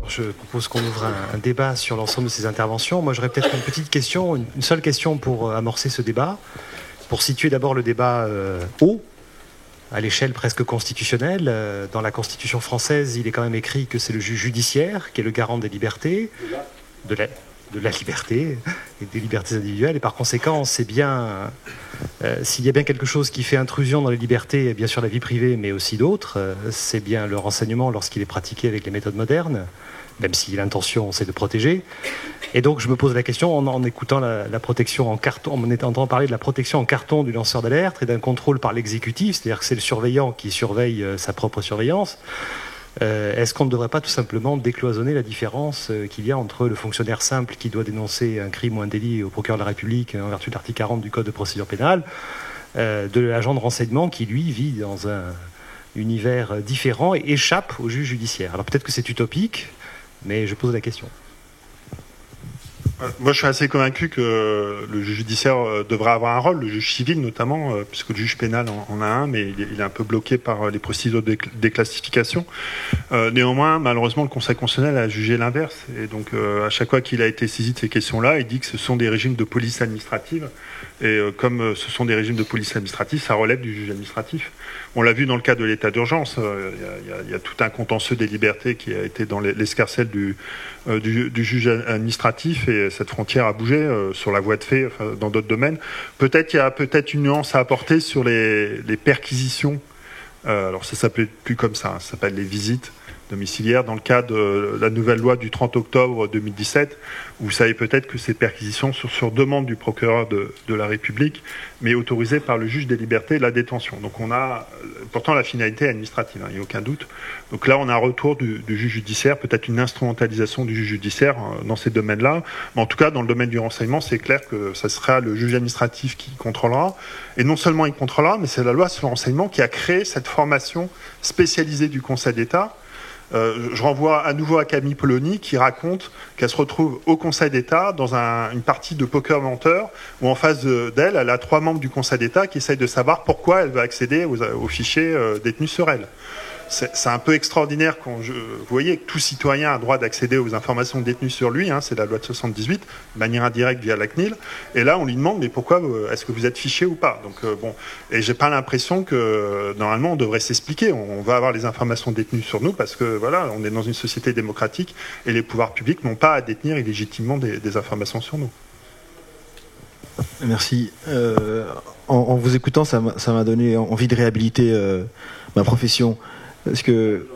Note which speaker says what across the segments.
Speaker 1: Je propose qu'on ouvre un débat sur l'ensemble de ces interventions. Moi, j'aurais peut-être une petite question, une seule question pour amorcer ce débat, pour situer d'abord le débat haut, à l'échelle presque constitutionnelle. Dans la Constitution française, il est quand même écrit que c'est le juge judiciaire qui est le garant des libertés, de la liberté et des libertés individuelles. Et par conséquent, c'est bien, s'il y a bien quelque chose qui fait intrusion dans les libertés, bien sûr la vie privée, mais aussi d'autres, c'est bien le renseignement lorsqu'il est pratiqué avec les méthodes modernes, même si l'intention c'est de protéger. Et donc je me pose la question, en écoutant la protection en carton, en entendant parler de la protection en carton du lanceur d'alerte et d'un contrôle par l'exécutif, c'est-à-dire que c'est le surveillant qui surveille sa propre surveillance, est-ce qu'on ne devrait pas tout simplement décloisonner la différence qu'il y a entre le fonctionnaire simple qui doit dénoncer un crime ou un délit au procureur de la République en vertu de l'article 40 du Code de procédure pénale, de l'agent de renseignement qui, lui, vit dans un univers différent et échappe au juge judiciaire. Alors peut-être que c'est utopique, mais je pose la question.
Speaker 2: Moi, je suis assez convaincu que le juge judiciaire devrait avoir un rôle, le juge civil notamment, puisque le juge pénal en a un, mais il est un peu bloqué par les procédures de déclassification. Néanmoins, malheureusement, le Conseil constitutionnel a jugé l'inverse. Et donc, à chaque fois qu'il a été saisi de ces questions-là, il dit que ce sont des régimes de police administrative. Et comme ce sont des régimes de police administrative, ça relève du juge administratif. On l'a vu dans le cas de l'état d'urgence. Il y a tout un contentieux des libertés qui a été dans l'escarcelle du juge administratif, et cette frontière a bougé sur la voie de fait, enfin, dans d'autres domaines. Peut-être il y a une nuance à apporter sur les perquisitions. Alors ça s'appelait plus comme ça, ça s'appelle les visites domiciliaires dans le cadre de la nouvelle loi du 30 octobre 2017. Vous savez peut-être que ces perquisitions sont sur demande du procureur de la République, mais autorisées par le juge des libertés et de la détention. Donc on a pourtant la finalité administrative, il n'y a aucun doute. Donc là on a un retour du juge judiciaire, peut-être une instrumentalisation du juge judiciaire dans ces domaines-là. Mais en tout cas dans le domaine du renseignement, c'est clair que ça sera le juge administratif qui contrôlera. Et non seulement il contrôlera, mais c'est la loi sur le renseignement qui a créé cette formation spécialisée du Conseil d'État. Je renvoie à nouveau à Camille Polony qui raconte qu'elle se retrouve au Conseil d'État dans une partie de poker menteur où en face d'elle, elle a 3 membres du Conseil d'État qui essayent de savoir pourquoi elle va accéder aux fichiers détenus sur elle. C'est un peu extraordinaire quand vous voyez que tout citoyen a droit d'accéder aux informations détenues sur lui, c'est la loi de 78, de manière indirecte via la CNIL. Et là, on lui demande, mais pourquoi est-ce que vous êtes fiché ou pas? Donc bon, et j'ai pas l'impression que normalement on devrait s'expliquer. On va avoir les informations détenues sur nous parce que voilà, on est dans une société démocratique et les pouvoirs publics n'ont pas à détenir illégitimement des informations sur nous.
Speaker 3: Merci. En vous écoutant, ça m'a donné envie de réhabiliter ma profession. Parce que,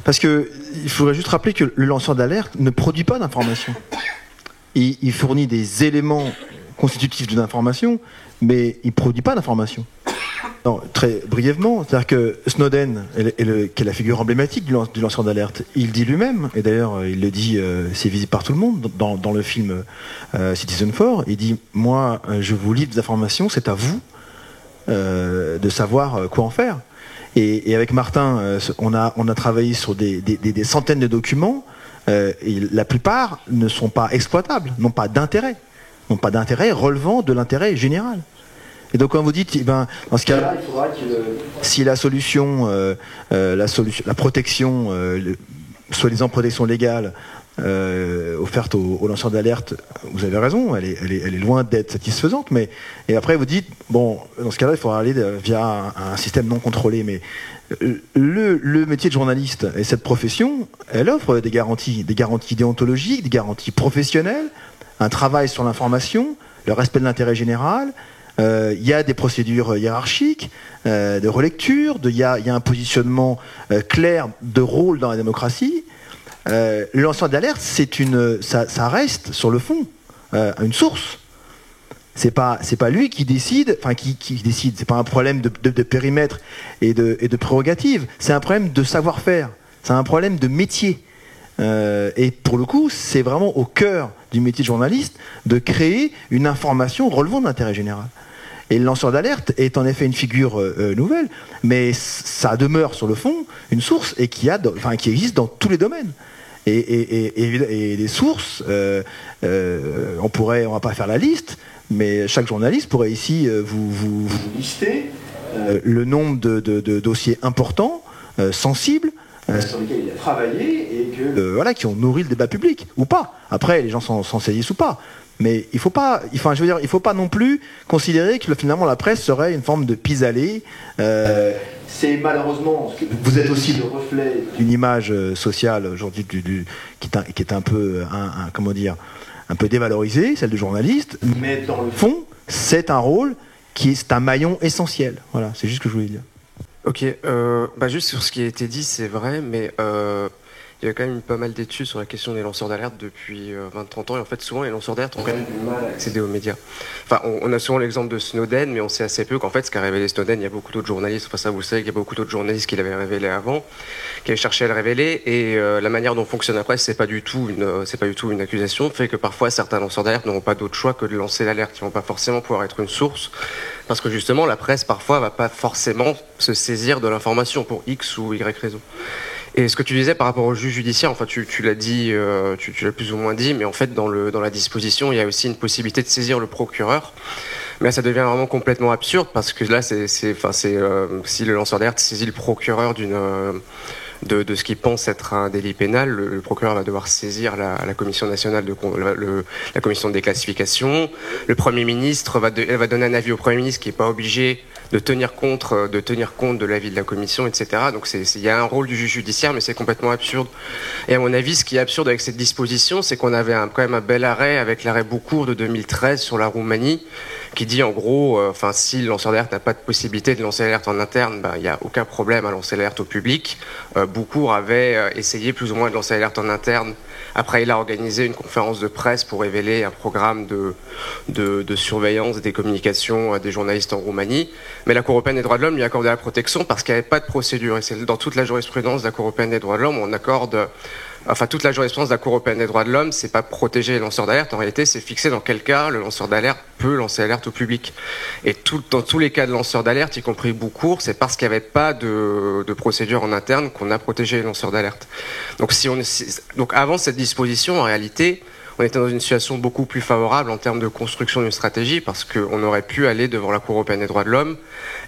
Speaker 3: parce que il faudrait juste rappeler que le lanceur d'alerte ne produit pas d'informations. Il fournit des éléments constitutifs d'une information, mais il ne produit pas d'informations. Très brièvement, c'est-à-dire que Snowden, qui est la figure emblématique du lanceur d'alerte, il dit lui-même, et d'ailleurs il le dit, c'est visible par tout le monde, dans le film Citizen4, il dit « Moi, je vous livre des informations, c'est à vous de savoir quoi en faire. » Et avec Martin, on a travaillé sur des centaines de documents, et la plupart ne sont pas exploitables, n'ont pas d'intérêt relevant de l'intérêt général. Et donc quand vous dites, dans ce cas-là, il faudra que si la protection, soi-disant protection légale offerte aux lanceurs d'alerte, vous avez raison, elle est loin d'être satisfaisante, et après vous dites, bon, dans ce cas-là, il faudra aller via un système non contrôlé, mais le métier de journaliste et cette profession, elle offre des garanties déontologiques, des garanties professionnelles, un travail sur l'information, le respect de l'intérêt général. Il y a des procédures hiérarchiques, de relecture, il y a un positionnement clair de rôle dans la démocratie. Le lanceur d'alerte, ça reste sur le fond une source. C'est pas lui qui décide, qui décide. C'est pas un problème de périmètre et de prérogative. C'est un problème de savoir-faire. C'est un problème de métier. Et pour le coup, c'est vraiment au cœur du métier de journaliste de créer une information relevant de l'intérêt général. Et le lanceur d'alerte est en effet une figure nouvelle, mais ça demeure sur le fond une source et qui existe dans tous les domaines. Et les sources, on va pas faire la liste, mais chaque journaliste pourrait ici vous lister le nombre de dossiers importants, sensibles, sur lesquels il a travaillé et qui ont nourri le débat public, ou pas. Après, les gens s'en saisissent ou pas. Mais il faut pas non plus considérer que finalement la presse serait une forme de pis-aller. C'est malheureusement, vous êtes aussi le reflet d'une image sociale aujourd'hui qui est un peu, un peu dévalorisée, celle du journaliste. Mais dans le fond, c'est un rôle c'est un maillon essentiel. Voilà, c'est juste ce que je voulais dire.
Speaker 4: Ok, juste sur ce qui a été dit, c'est vrai, mais il y a quand même eu pas mal d'études sur la question des lanceurs d'alerte depuis 20-30 ans, et en fait souvent les lanceurs d'alerte ont quand même du mal à accéder aux médias. Enfin, on a souvent l'exemple de Snowden, mais on sait assez peu qu'en fait ce qu'a révélé Snowden, il y a beaucoup d'autres journalistes, enfin ça vous savez, qu'il y a beaucoup d'autres journalistes qui l'avaient révélé avant, qui avaient cherché à le révéler, et la manière dont fonctionne la presse, c'est pas du tout une accusation, fait que parfois certains lanceurs d'alerte n'auront pas d'autre choix que de lancer l'alerte, ils vont pas forcément pouvoir être une source, parce que justement la presse parfois va pas forcément se saisir de l'information pour X ou Y raison. Et ce que tu disais par rapport au juge judiciaire, enfin tu l'as dit, tu l'as plus ou moins dit, mais en fait dans la disposition, il y a aussi une possibilité de saisir le procureur. Mais là, ça devient vraiment complètement absurde parce que là, si le lanceur d'alerte saisit le procureur de ce qu'il pense être un délit pénal, le procureur va devoir saisir la commission nationale la commission de déclassification. Le Premier ministre va donner un avis au Premier ministre qui n'est pas obligé de tenir compte de l'avis de la commission, etc. Donc il y a un rôle du juge judiciaire, mais c'est complètement absurde. Et à mon avis, ce qui est absurde avec cette disposition, c'est qu'on avait quand même un bel arrêt avec l'arrêt Boucourt de 2013 sur la Roumanie, qui dit en gros, si le lanceur d'alerte n'a pas de possibilité de lancer l'alerte en interne, il n'y a aucun problème à lancer l'alerte au public. Boucourt avait essayé plus ou moins de lancer l'alerte en interne. Après, il a organisé une conférence de presse pour révéler un programme de surveillance des communications des journalistes en Roumanie. Mais la Cour européenne des droits de l'homme lui a accordé la protection parce qu'il n'y avait pas de procédure. Et c'est dans toute la jurisprudence de la Cour européenne des droits de l'homme, on accorde... Enfin, toute la jurisprudence de la Cour européenne des droits de l'homme, c'est pas protéger les lanceurs d'alerte. En réalité, c'est fixer dans quel cas le lanceur d'alerte peut lancer l'alerte au public. Et dans tous les cas de lanceurs d'alerte, y compris Boucourt, c'est parce qu'il n'y avait pas de procédure en interne qu'on a protégé les lanceurs d'alerte. Donc avant cette disposition, en réalité, on était dans une situation beaucoup plus favorable en termes de construction d'une stratégie parce qu'on aurait pu aller devant la Cour européenne des droits de l'homme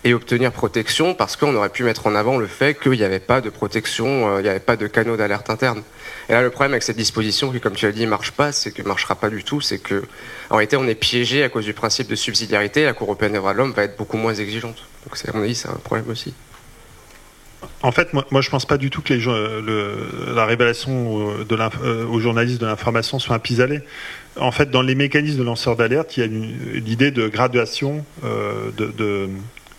Speaker 4: et obtenir protection parce qu'on aurait pu mettre en avant le fait qu'il n'y avait pas de protection, il n'y avait pas de canaux d'alerte interne. Et là, le problème avec cette disposition, qui, comme tu l'as dit, marchera pas du tout, c'est que, en réalité, on est piégé à cause du principe de subsidiarité. Et la Cour européenne des droits de l'homme va être beaucoup moins exigeante. Donc, à mon avis, c'est un problème aussi.
Speaker 2: En fait, moi, je pense pas du tout que la révélation aux journalistes de l'information soit un pis-aller. En fait, dans les mécanismes de lanceurs d'alerte, il y a l'idée de graduation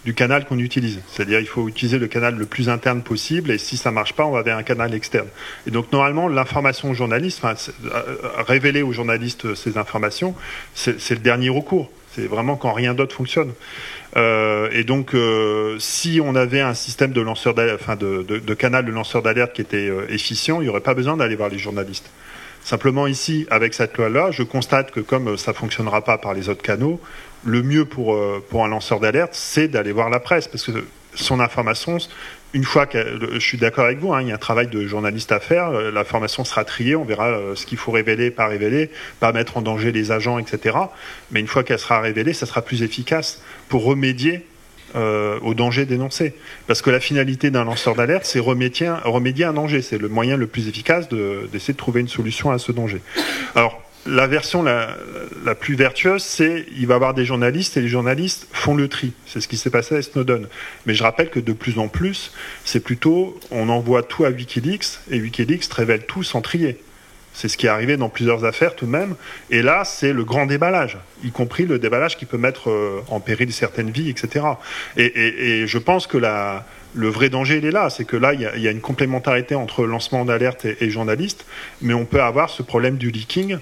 Speaker 2: du canal qu'on utilise. C'est-à-dire il faut utiliser le canal le plus interne possible et si ça marche pas, on va vers un canal externe. Et donc normalement, l'information aux journalistes, révéler aux journalistes ces informations, c'est le dernier recours. C'est vraiment quand rien d'autre fonctionne. Et donc, si on avait un système de lanceur d'alerte, de canal de lanceur d'alerte qui était efficient, il n'y aurait pas besoin d'aller voir les journalistes. Simplement ici, avec cette loi-là, je constate que comme ça ne fonctionnera pas par les autres canaux, le mieux pour un lanceur d'alerte, c'est d'aller voir la presse, parce que son information, une fois je suis d'accord avec vous, il y a un travail de journaliste à faire, l'information sera triée, on verra ce qu'il faut révéler, pas mettre en danger les agents, etc. Mais une fois qu'elle sera révélée, ça sera plus efficace pour remédier au danger dénoncé. Parce que la finalité d'un lanceur d'alerte, c'est remédier à un danger. C'est le moyen le plus efficace d'essayer de trouver une solution à ce danger. Alors, la version la plus vertueuse, c'est il va y avoir des journalistes et les journalistes font le tri. C'est ce qui s'est passé à Snowden. Mais je rappelle que de plus en plus, c'est plutôt on envoie tout à Wikileaks et Wikileaks révèle tout sans trier. C'est ce qui est arrivé dans plusieurs affaires tout de même. Et là, c'est le grand déballage, y compris le déballage qui peut mettre en péril certaines vies, etc. Et je pense que le vrai danger, il est là. C'est que là, il y a une complémentarité entre lancement d'alerte et journaliste, mais on peut avoir ce problème du leaking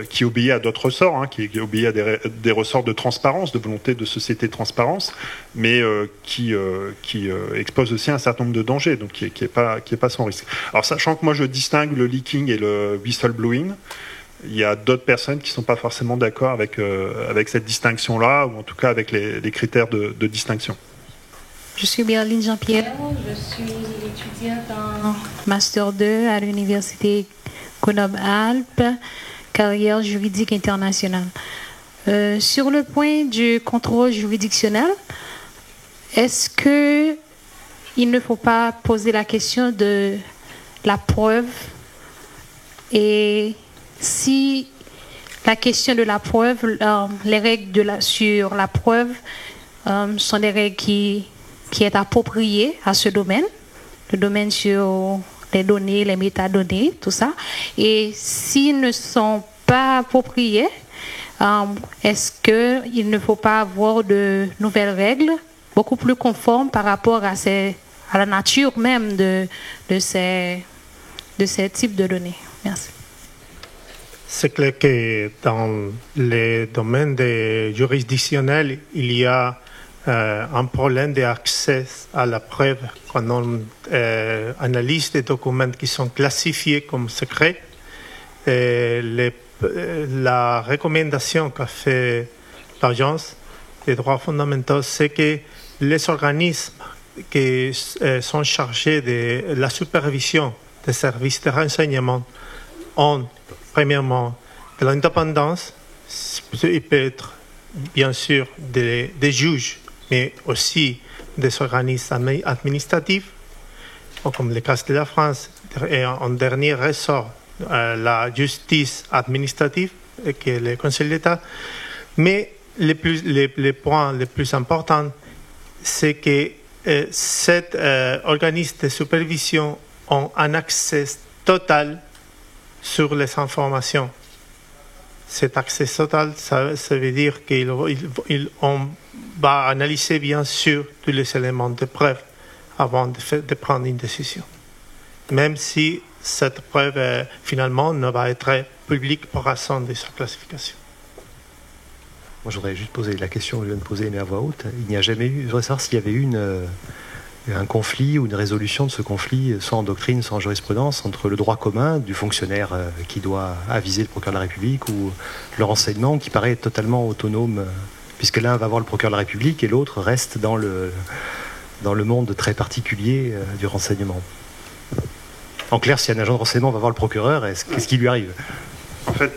Speaker 2: qui obéit à d'autres ressorts, qui obéit à des ressorts de transparence, de volonté de société de transparence, mais qui expose aussi un certain nombre de dangers, donc qui est pas sans risque. Alors sachant que moi je distingue le leaking et le whistleblowing, il y a d'autres personnes qui ne sont pas forcément d'accord avec cette distinction-là, ou en tout cas avec les critères de distinction.
Speaker 5: Je suis Berline Jean-Pierre, je suis étudiante en Master 2 à l'Université Grenoble-Alpes, carrière juridique internationale. Sur le point du contrôle juridictionnel, est-ce qu'il ne faut pas poser la question de la preuve? Et si la question de la preuve, les règles sur la preuve sont des règles qui est appropriées à ce domaine, le domaine sur les données, les métadonnées, tout ça. Et s'ils ne sont pas appropriés, est-ce qu'il ne faut pas avoir de nouvelles règles beaucoup plus conformes par rapport à la nature même de ces types de données? Merci.
Speaker 6: C'est clair que dans les domaines juridictionnels, il y a un problème d'accès à la preuve quand on analyse des documents qui sont classifiés comme secrets. La recommandation qu'a fait l'Agence des droits fondamentaux, c'est que les organismes qui sont chargés de la supervision des services de renseignement ont, premièrement, de l'indépendance. Il peut être, bien sûr, des juges, mais aussi des organismes administratifs, comme le cas de la France, et en dernier ressort, la justice administrative, qui est le Conseil d'État. Mais les points les plus importants, c'est que cet organisme de supervision ont un accès total sur les informations. Cet accès total, ça veut dire qu'on va analyser bien sûr tous les éléments de preuve avant de prendre une décision. Même si cette preuve finalement ne va être publique pour raison de sa classification.
Speaker 1: Moi, je voudrais juste poser la question que je viens de poser, mais à voix haute. Il n'y a jamais eu. Je voudrais savoir s'il y avait eu un conflit ou une résolution de ce conflit, soit en doctrine, soit en jurisprudence, entre le droit commun du fonctionnaire qui doit aviser le procureur de la République ou le renseignement qui paraît totalement autonome, puisque l'un va voir le procureur de la République et l'autre reste dans le monde très particulier du renseignement. En clair, si un agent de renseignement va voir le procureur, qu'est-ce qui lui arrive?
Speaker 2: En fait,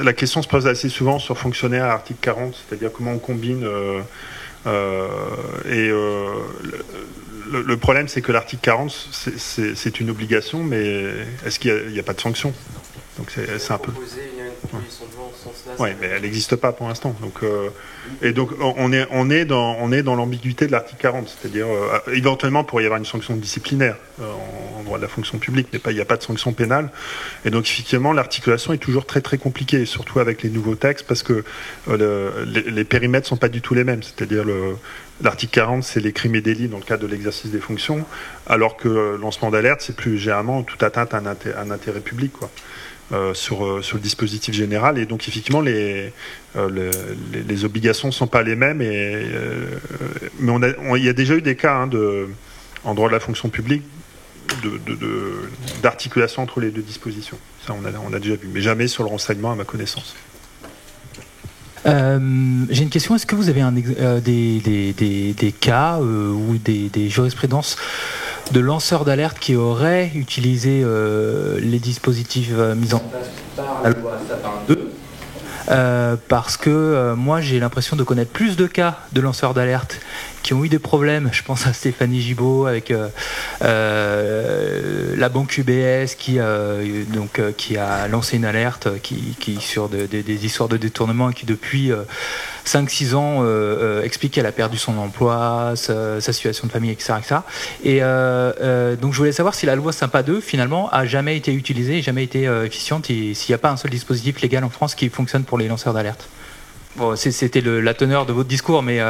Speaker 2: la question se pose assez souvent sur fonctionnaire à l'article 40, c'est-à-dire comment on combine. Le problème, c'est que l'article 40, c'est une obligation, mais est-ce qu'il n'y a pas de sanction? Donc c'est un peu. Oui, mais elle n'existe pas pour l'instant. Et donc on est dans l'ambiguïté de l'article 40, c'est-à-dire éventuellement il pourrait y avoir une sanction disciplinaire en droit de la fonction publique, mais il n'y a pas de sanction pénale. Et donc effectivement l'articulation est toujours très très compliquée, surtout avec les nouveaux textes, parce que les périmètres sont pas du tout les mêmes. C'est-à-dire l'article 40, c'est les crimes et délits dans le cadre de l'exercice des fonctions, alors que le lancement d'alerte, c'est plus généralement toute atteinte à un intérêt public, quoi. Sur le dispositif général, et donc effectivement les obligations ne sont pas les mêmes, mais il y a déjà eu des cas en droit de la fonction publique d'articulation entre les deux dispositions. Ça on a déjà vu, mais jamais sur le renseignement à ma connaissance.
Speaker 7: J'ai une question. Est-ce que vous avez des cas ou des jurisprudences de lanceurs d'alerte qui auraient utilisé les dispositifs mis en place par la loi Sapin 2 parce que moi j'ai l'impression de connaître plus de cas de lanceurs d'alerte qui ont eu des problèmes. Je pense à Stéphanie Gibault avec la banque UBS qui a lancé une alerte qui sur des histoires de détournement et qui depuis 5-6 ans explique qu'elle a perdu son emploi, sa situation de famille, etc. Et donc je voulais savoir si la loi Sapin 2 finalement a jamais été utilisée, jamais été efficiente, et s'il n'y a pas un seul dispositif légal en France qui fonctionne pour les lanceurs d'alerte. Bon, c'était la teneur de votre discours, mais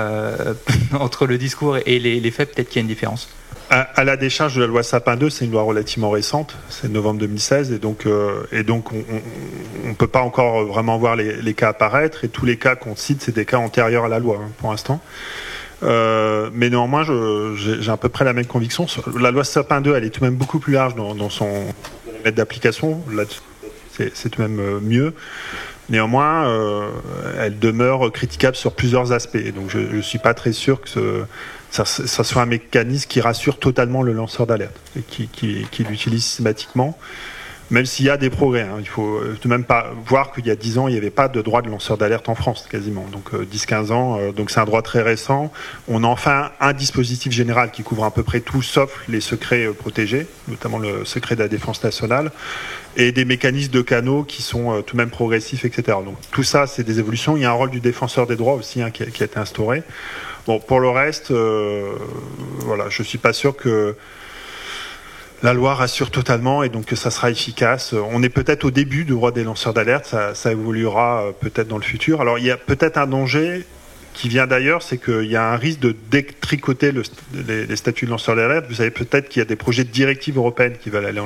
Speaker 7: entre le discours et les faits, peut-être qu'il y a une différence.
Speaker 2: À la décharge de la loi Sapin 2, c'est une loi relativement récente, c'est novembre 2016, et donc on ne peut pas encore vraiment voir les cas apparaître, et tous les cas qu'on cite, c'est des cas antérieurs à la loi, pour l'instant. Mais néanmoins, j'ai à peu près la même conviction. La loi Sapin 2, elle est tout de même beaucoup plus large dans son périmètre d'application. Là-dessus, c'est tout de même mieux. Néanmoins, elle demeure critiquable sur plusieurs aspects. Donc je ne suis pas très sûr que ça soit un mécanisme qui rassure totalement le lanceur d'alerte et qui l'utilise systématiquement. Même s'il y a des progrès, il faut tout de même pas voir qu'il y a 10 ans, il n'y avait pas de droit de lanceur d'alerte en France, quasiment. Donc 10-15 ans, donc c'est un droit très récent. On a enfin un dispositif général qui couvre à peu près tout, sauf les secrets protégés, notamment le secret de la défense nationale, et des mécanismes de canaux qui sont tout de même progressifs, etc. Donc tout ça, c'est des évolutions. Il y a un rôle du défenseur des droits aussi qui a été instauré. Bon, pour le reste, voilà, je suis pas sûr que la loi rassure totalement et donc que ça sera efficace. On est peut-être au début du droit des lanceurs d'alerte, ça évoluera peut-être dans le futur. Alors il y a peut-être un danger qui vient d'ailleurs, c'est qu'il y a un risque de détricoter les statuts de lanceurs d'alerte. Vous savez peut-être qu'il y a des projets de directives européennes qui veulent aller à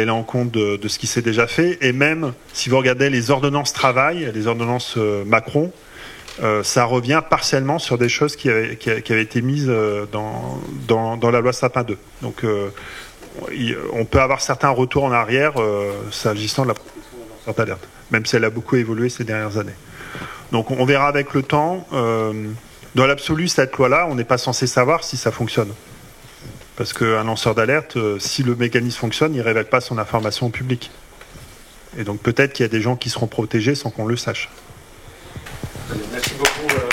Speaker 2: l'encontre de ce qui s'est déjà fait. Et même si vous regardez les ordonnances travail, les ordonnances Macron, ça revient partiellement sur des choses qui avaient été mises dans la loi Sapin 2. Donc on peut avoir certains retours en arrière s'agissant de la protection des lanceurs d'alerte, même si elle a beaucoup évolué ces dernières années. Donc on verra avec le temps. Dans l'absolu, cette loi-là, on n'est pas censé savoir si ça fonctionne. Parce qu'un lanceur d'alerte, si le mécanisme fonctionne, il ne révèle pas son information au public. Et donc peut-être qu'il y a des gens qui seront protégés sans qu'on le sache.
Speaker 1: Merci beaucoup.